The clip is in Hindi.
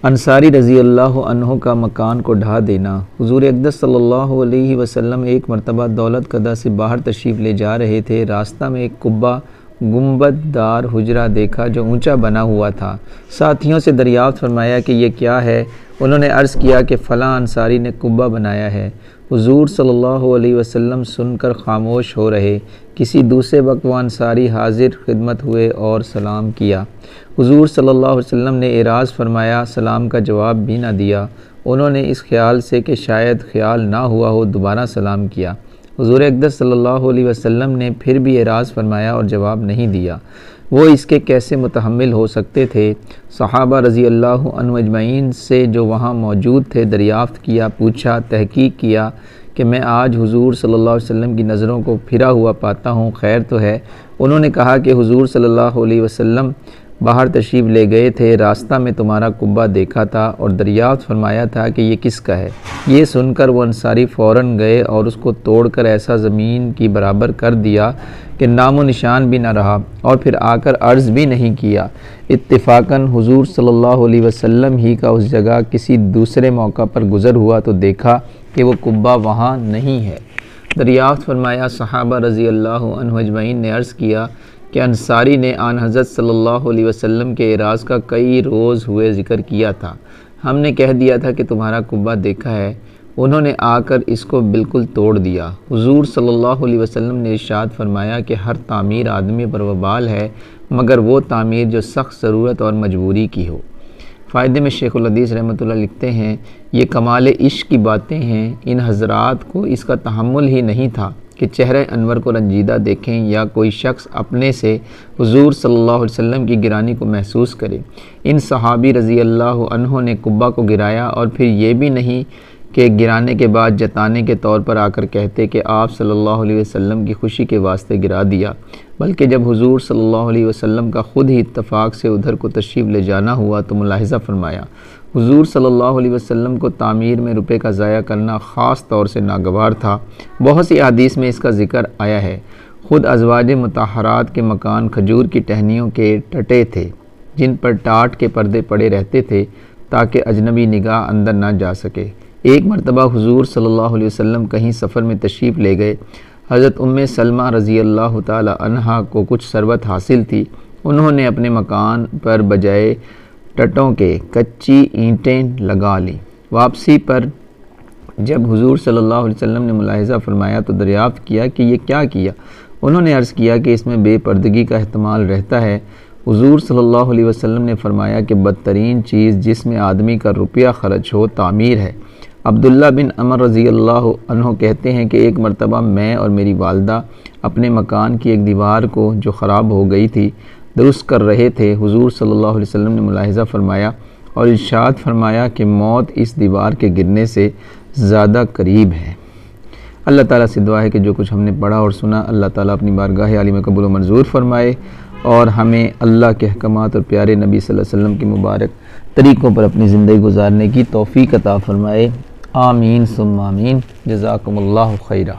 अंसारी रज़ी अल्लाह अन्हो का मकान को ढा देना। हुज़ूर अक़दस सल्लल्लाहु अलैहि वसल्लम एक मरतबा दौलत कदा से बाहर तशरीफ़ ले जा रहे थे। रास्ता में एक कुब्बा गुंबददार हुजरा देखा जो ऊंचा बना हुआ था। साथियों से दरियाफ्त फरमाया कि ये क्या है। उन्होंने अर्ज़ किया कि फ़लाँ अंसारी ने कुब्बा बनाया है। हुज़ूर सल्लल्लाहु अलैहि वसल्लम सुनकर खामोश हो रहे। किसी दूसरे वक्त वह अंसारी हाजिर खिदमत हुए और सलाम किया। हुज़ूर सल्लल्लाहु अलैहि वसल्लम ने एराज़ फरमाया, सलाम का जवाब भी ना दिया। उन्होंने इस ख्याल से कि शायद ख्याल ना हुआ हो दोबारा सलाम किया। हुज़ूर अक़दस सल्लल्लाहु अलैहि वसल्लम ने फिर भी एराज़ फरमाया और जवाब नहीं दिया। वो इसके कैसे मुतहम्मिल हो सकते थे। सहाबा रज़ी अल्लाह अन्हुम अजमईन से जो वहाँ मौजूद थे दरियाफ़्त किया, पूछा, तहकीक किया कि मैं आज हुज़ूर सल्लल्लाहु अलैहि वसल्लम की नज़रों को फिरा हुआ पाता हूँ, खैर तो है। उन्होंने कहा कि हुज़ूर सल्लल्लाहु अलैहि वसल्लम बाहर तशरीफ़ ले गए थे, रास्ता में तुम्हारा कुब्बा देखा था और दरियाफ़्त फरमाया था कि ये किसका है। ये सुनकर वो अंसारी फ़ौरन गए और उसको तोड़कर ऐसा ज़मीन की बराबर कर दिया कि नामो निशान भी न रहा और फिर आकर अर्ज़ भी नहीं किया। इत्तिफ़ाक़न हुज़ूर सल्लल्लाहु अलैहि वसल्लम ही का उस जगह किसी दूसरे मौका पर गुज़र हुआ तो देखा कि वो कुब्बा वहाँ नहीं है। दरियाफ़्त फरमाया, सहाबा रज़ी अल्लाह अन्हुम अजमईन ने अर्ज़ किया कि अंसारी ने आन हज़रत सल्लल्लाहु अलैहि वसल्लम के एराज़ का कई रोज़ हुए ज़िक्र किया था। हमने कह दिया था कि तुम्हारा कुब्बा देखा है। उन्होंने आकर इसको बिल्कुल तोड़ दिया। हुज़ूर सल्लल्लाहु अलैहि वसल्लम ने इरशाद फरमाया कि हर तामीर आदमी पर वबाल है मगर वो तामीर जो सख्त ज़रूरत और मजबूरी की हो। फ़ायदे में शेखुल हदीस रहमतुल्लाह लिखते हैं, ये कमाल इश्क की बातें हैं। इन हज़रात को इसका तहम्मुल ही नहीं था कि चेहरे अनवर को रंजीदा देखें या कोई शख्स अपने से हुज़ूर सल्लल्लाहु अलैहि वसल्लम की गिरानी को महसूस करे। इन सहाबी रज़ी अल्लाह अन्हों ने कुब्बा को गिराया और फिर ये भी नहीं कि गिराने के बाद जताने के तौर पर आकर कहते कि आप सल्लल्लाहु अलैहि वसल्लम की खुशी के वास्ते गिरा दिया, बल्कि जब हुज़ूर सल्लल्लाहु अलैहि वसल्लम का ख़ुद ही इत्तफ़ाक़ से उधर को तशरीफ़ ले जाना हुआ तो मुलाहिज़ा फ़रमाया, हुज़ूर सल्लल्लाहु अलैहि वसल्लम को तामीर में रुपए का ज़ाया करना ख़ास तौर से नागवार था। बहुत सी अहादीस में इसका ज़िक्र आया है। ख़ुद अज़वाज मुतहरात के मकान खजूर की टहनियों के टटे थे जिन पर टाट के पर्दे पड़े रहते थे ताकि अजनबी निगाह अंदर ना जा सके। एक मरतबा हुज़ूर सल्लल्लाहु अलैहि वसल्लम कहीं सफ़र में तशरीफ़ ले गए। हज़रत उम्मे सलमा रज़ी अल्लाह ताला अन्हा को कुछ सरबत हासिल थी। उन्होंने अपने मकान पर बजाय टटों के कच्ची ईंटें लगा ली। वापसी पर जब हुज़ूर सल्लल्लाहु अलैहि वसल्लम ने मुलाहिज़ा फरमाया तो दरियाफ़्त किया कि ये क्या किया। उन्होंने अर्ज़ किया कि इसमें बेपर्दगी का एहतमाल रहता है। हुज़ूर सल्लल्लाहु अलैहि वसल्लम ने फरमाया कि बदतरीन चीज़ जिसमें आदमी का रुपया ख़र्च हो तामीर है। अब्दुल्ला बिन अमर रज़ी अल्लाह अन्हो कहते हैं कि एक मरतबा मैं और मेरी वालदा अपने मकान की एक दीवार को जो ख़राब हो गई थी दुरुस्त कर रहे थे। हुज़ूर सल्लल्लाहु अलैहि वसल्लम ने मुलाहिज़ा फरमाया और इरशाद फरमाया कि मौत इस दीवार के गिरने से ज़्यादा करीब है। अल्लाह ताला से दुआ है कि जो कुछ हमने पढ़ा और सुना अल्लाह ताला अपनी बारगाह आली में कबूल व मंजूर फरमाए और हमें अल्लाह के अहकामात और प्यारे नबी सल्लल्लाहु अलैहि वसल्लम के मुबारक तरीक़ों पर अपनी ज़िंदगी गुजारने की तौफ़ीक़ अता फरमाए। आमीन सुम्मा आमीन। जज़ाकुमुल्लाहु खैरा।